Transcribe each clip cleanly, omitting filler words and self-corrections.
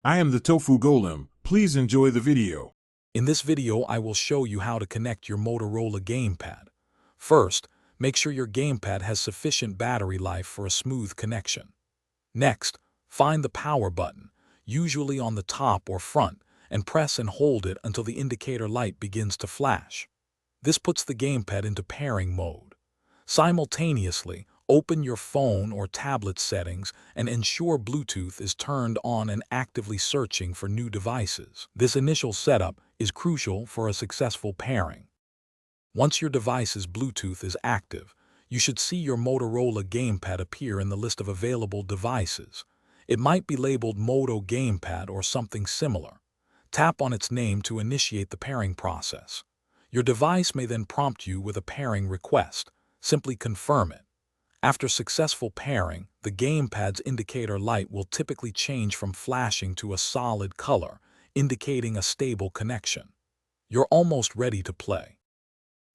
I am the Tofu Golem. Please enjoy the video. In this video, I will show you how to connect your Motorola Gamepad. First, make sure your gamepad has sufficient battery life for a smooth connection. Next, find the power button, usually on the top or front, and press and hold it until the indicator light begins to flash. This puts the gamepad into pairing mode. Simultaneously, open your phone or tablet settings and ensure Bluetooth is turned on and actively searching for new devices. This initial setup is crucial for a successful pairing. Once your device's Bluetooth is active, you should see your Motorola Gamepad appear in the list of available devices. It might be labeled Moto Gamepad or something similar. Tap on its name to initiate the pairing process. Your device may then prompt you with a pairing request. Simply confirm it. After successful pairing, the gamepad's indicator light will typically change from flashing to a solid color, indicating a stable connection. You're almost ready to play.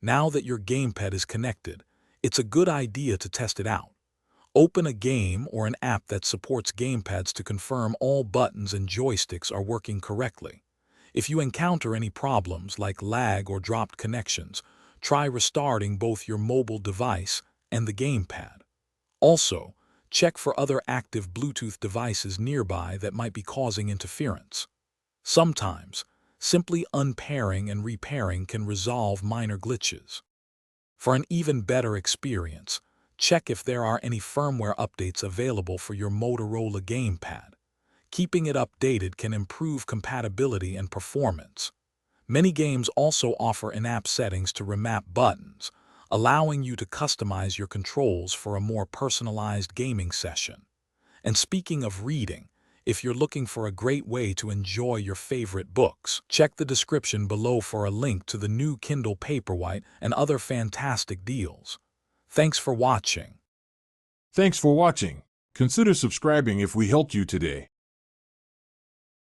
Now that your gamepad is connected, it's a good idea to test it out. Open a game or an app that supports gamepads to confirm all buttons and joysticks are working correctly. If you encounter any problems like lag or dropped connections, try restarting both your mobile device and the gamepad. Also, check for other active Bluetooth devices nearby that might be causing interference. Sometimes, simply unpairing and repairing can resolve minor glitches. For an even better experience, check if there are any firmware updates available for your Motorola Gamepad. Keeping it updated can improve compatibility and performance. Many games also offer in-app settings to remap buttons, allowing you to customize your controls for a more personalized gaming session. And speaking of reading, if you're looking for a great way to enjoy your favorite books, check the description below for a link to the new Kindle Paperwhite and other fantastic deals. Thanks for watching. Thanks for watching. Consider subscribing if we helped you today.